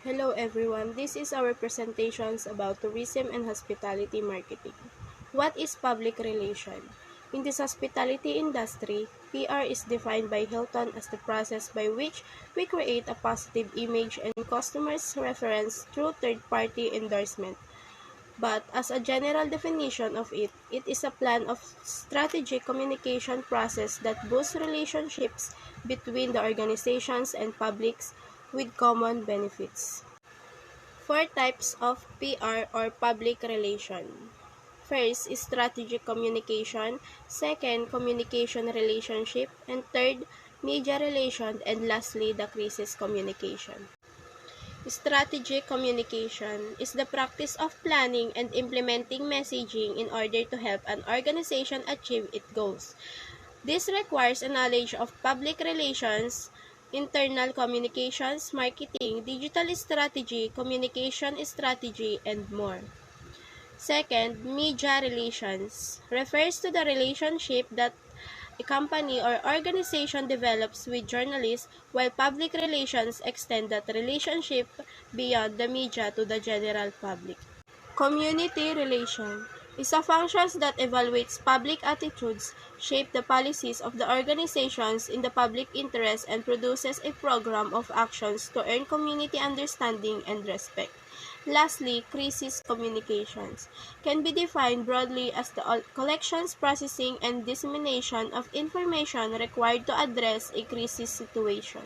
Hello everyone, this is our presentations about tourism and hospitality marketing. What is public relation? In this hospitality industry, PR is defined by Hilton as the process by which we create a positive image and customers' reference through third-party endorsement. But as a general definition of it, it is a plan of strategic communication process that boosts relationships between the organizations and publics with common benefits. Four types of PR or public relation. First is strategic communication, second, communication relationship, and third, media relation, and lastly, the crisis communication. Strategic communication is the practice of planning and implementing messaging in order to help an organization achieve its goals. This requires a knowledge of public relations, internal communications, marketing, digital strategy, communication strategy, and more. Second, media relations refers to the relationship that a company or organization develops with journalists, while public relations extend that relationship beyond the media to the general public. Community relation is a function that evaluates public attitudes, shapes the policies of the organizations in the public interest, and produces a program of actions to earn community understanding and respect. Lastly, crisis communications can be defined broadly as the collections, processing, and dissemination of information required to address a crisis situation.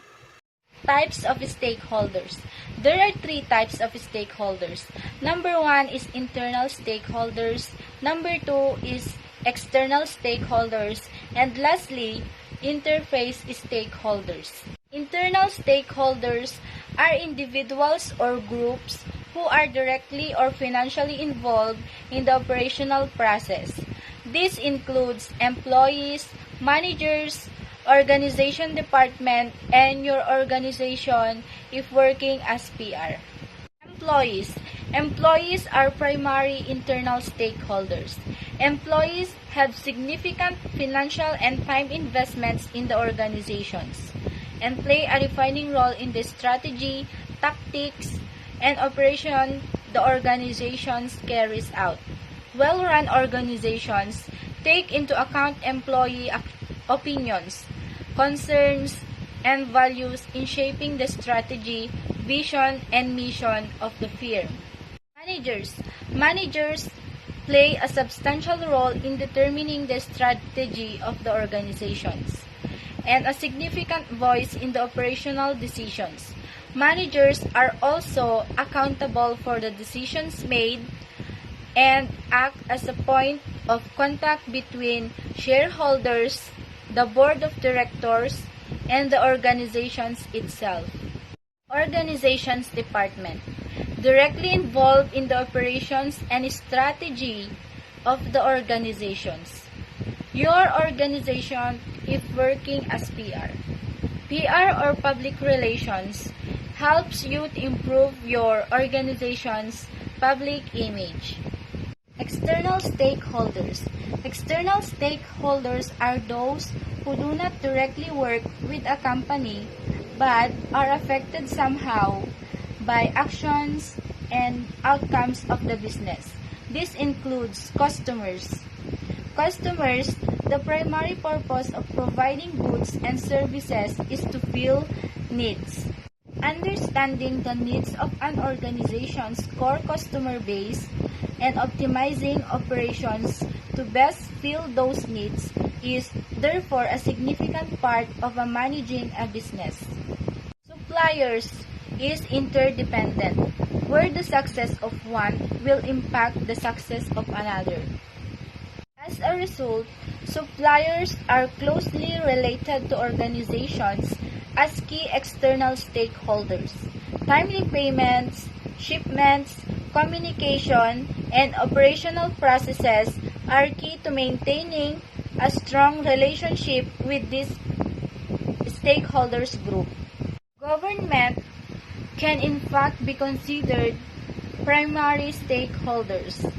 Types of stakeholders. There are three types of stakeholders. Number one is internal stakeholders. Number two is external stakeholders. And lastly, interface stakeholders. Internal stakeholders are individuals or groups who are directly or financially involved in the operational process. This includes employees, managers, organization department, and your organization if working as PR. Employees. Employees are primary internal stakeholders. Employees have significant financial and time investments in the organizations and play a defining role in the strategy, tactics, and operation the organizations carries out. Well-run organizations take into account employee opinions, concerns, and values in shaping the strategy, vision, and mission of the firm. Managers. Managers play a substantial role in determining the strategy of the organizations and a significant voice in the operational decisions. Managers are also accountable for the decisions made and act as a point of contact between shareholders, the board of directors, and the organizations itself. Organizations department. Directly involved in the operations and strategy of the organizations. Your organization is working as PR. PR or public relations helps you to improve your organization's public image. External stakeholders. External stakeholders are those who do not directly work with a company but are affected somehow by actions and outcomes of the business. This includes customers. Customers, the primary purpose of providing goods and services is to fill needs. Understanding the needs of an organization's core customer base and optimizing operations to best fill those needs is therefore a significant part of managing a business. Suppliers is interdependent, where the success of one will impact the success of another. As a result, suppliers are closely related to organizations as key external stakeholders. Timely payments, shipments, communication, and operational processes are key to maintaining a strong relationship with this stakeholders group. Government can in fact be considered primary stakeholders.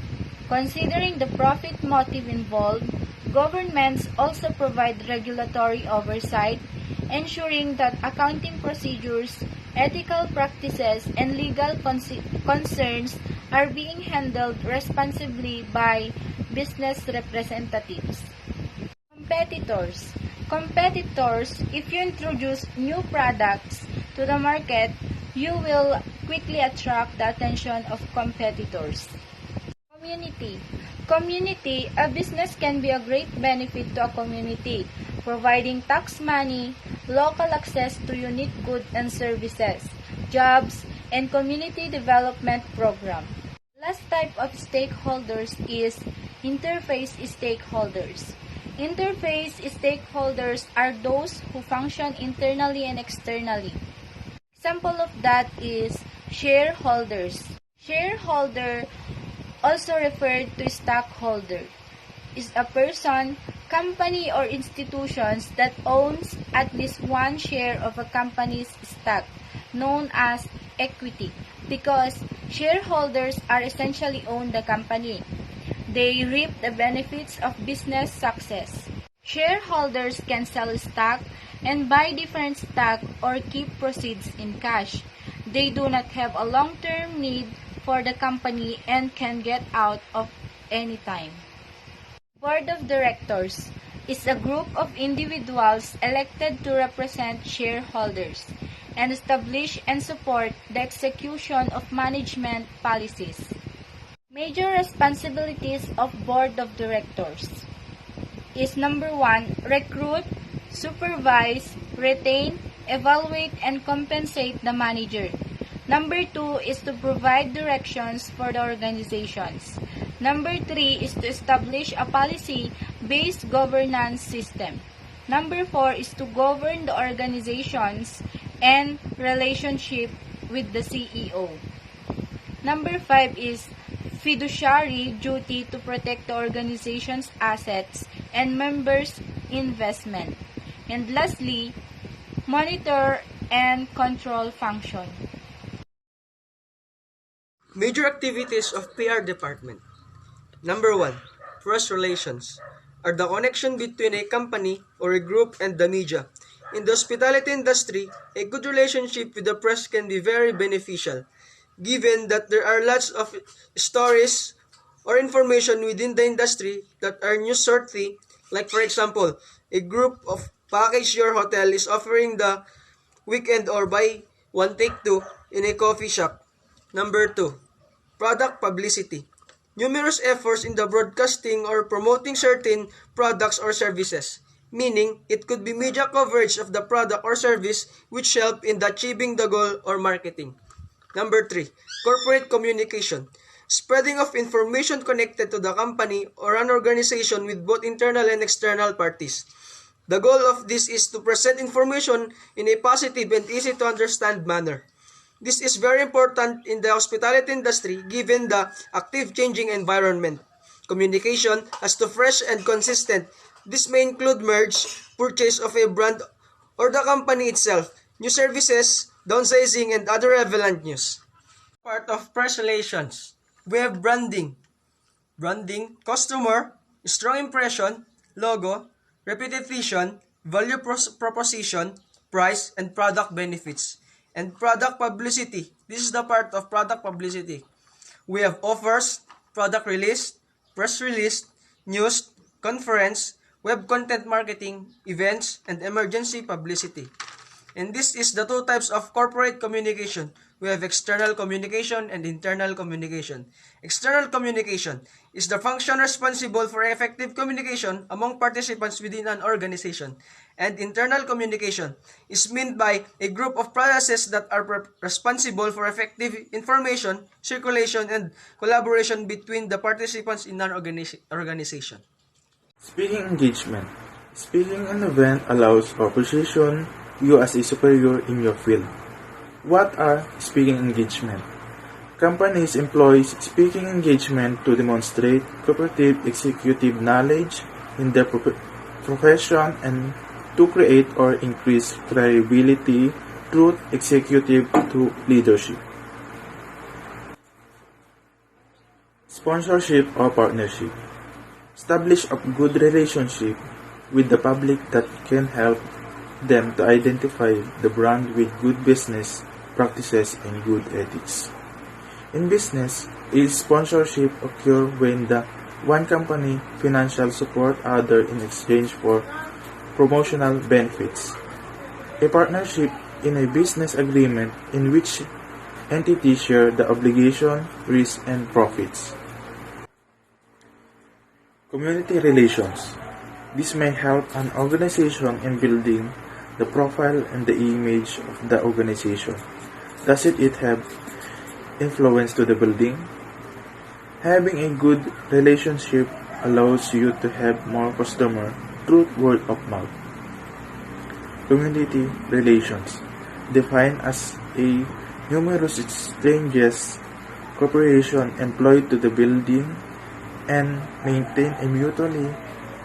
Considering the profit motive involved, governments also provide regulatory oversight, ensuring that accounting procedures ethical practices, and legal concerns are being handled responsibly by business representatives. Competitors. Competitors, if you introduce new products to the market, you will quickly attract the attention of competitors. Community. Community, a business can be a great benefit to a community, providing tax money, local access to unique goods and services, jobs, and community development program. Last type of stakeholders is interface stakeholders. Interface stakeholders are those who function internally and externally. Example of that is shareholders. Shareholder, also referred to stockholder, is a person, company, or institutions that owns at least one share of a company's stock, known as equity, because shareholders are essentially own the company. They reap the benefits of business success. Shareholders can sell stock and buy different stock or keep proceeds in cash. They do not have a long-term need for the company and can get out of any time. Board of Directors is a group of individuals elected to represent shareholders and establish and support the execution of management policies. Major responsibilities of Board of Directors is number 1, recruit, supervise, retain, evaluate, and compensate the manager. Number 2 is to provide directions for the organizations. Number 3 is to establish a policy-based governance system. Number 4 is to govern the organizations and relationship with the CEO. Number 5 is fiduciary duty to protect the organization's assets and members' investment. And lastly, monitor and control function. Major activities of PR department. Number 1, press relations are the connection between a company or a group and the media. In the hospitality industry, a good relationship with the press can be very beneficial, given that there are lots of stories or information within the industry that are newsworthy. Like for example, a group of Package Your Hotel is offering the weekend or buy one take two in a coffee shop. Number 2, product publicity. Numerous efforts in the broadcasting or promoting certain products or services, meaning it could be media coverage of the product or service which help in achieving the goal or marketing. Number 3, corporate communication. Spreading of information connected to the company or an organization with both internal and external parties. The goal of this is to present information in a positive and easy to understand manner. This is very important in the hospitality industry given the active changing environment. Communication has to fresh and consistent. This may include merge, purchase of a brand or the company itself, new services, downsizing, and other relevant news. Part of press relations, we have branding. Branding, customer, strong impression, logo, reputation, value proposition, price, and product benefits. And product publicity. This is the part of product publicity. We have offers, product release, press release, news, conference, web content marketing, events, and emergency publicity. And this is the 2 types of corporate communication. We have external communication and internal communication. External communication is the function responsible for effective communication among participants within an organization. And internal communication is meant by a group of processes that are responsible for effective information, circulation, and collaboration between the participants in an organization. Speaking engagement. Speaking an event allows or position you as a superior in your field. What are speaking engagement? Companies employ speaking engagement to demonstrate cooperative executive knowledge in their profession and to create or increase credibility through executive to leadership. Sponsorship or partnership. Establish a good relationship with the public that can help them to identify the brand with good business practices and good ethics. In business, a sponsorship occurs when the one company financial support other in exchange for promotional benefits. A partnership in a business agreement in which entities share the obligation, risk, and profits. Community relations. This may help an organization in building the profile and the image of the organization. Does it have influence to the building? Having a good relationship allows you to have more customers through word of mouth. Community relations, defined as a numerous exchanges, cooperation employed to the building and maintain a mutually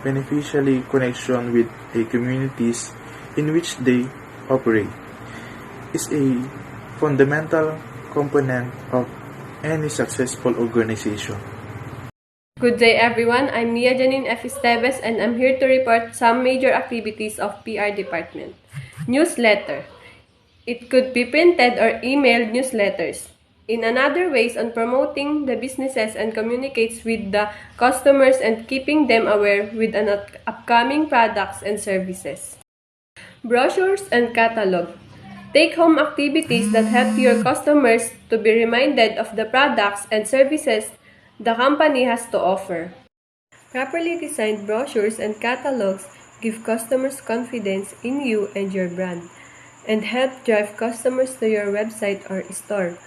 beneficial connection with a communities in which they operate, is a fundamental component of any successful organization. Good day everyone, I'm Mia Janine F. Esteves and I'm here to report some major activities of PR department. Newsletter. It could be printed or emailed newsletters. In another ways on promoting the businesses and communicates with the customers and keeping them aware with an upcoming products and services. Brochures and catalog. Take-home activities that help your customers to be reminded of the products and services the company has to offer. Properly designed brochures and catalogs give customers confidence in you and your brand, and help drive customers to your website or store.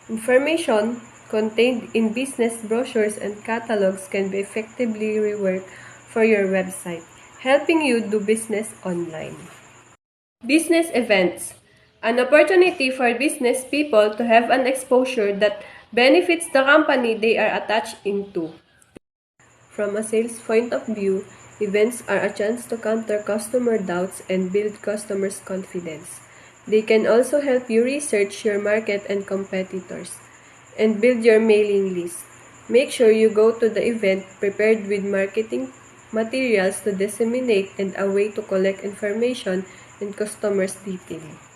Information contained in business brochures and catalogs can be effectively reworked for your website, helping you do business online. Business events. An opportunity for business people to have an exposure that benefits the company they are attached into. From a sales point of view, events are a chance to counter customer doubts and build customers' confidence. They can also help you research your market and competitors and build your mailing list. Make sure you go to the event prepared with marketing materials to disseminate and a way to collect information and customers' details.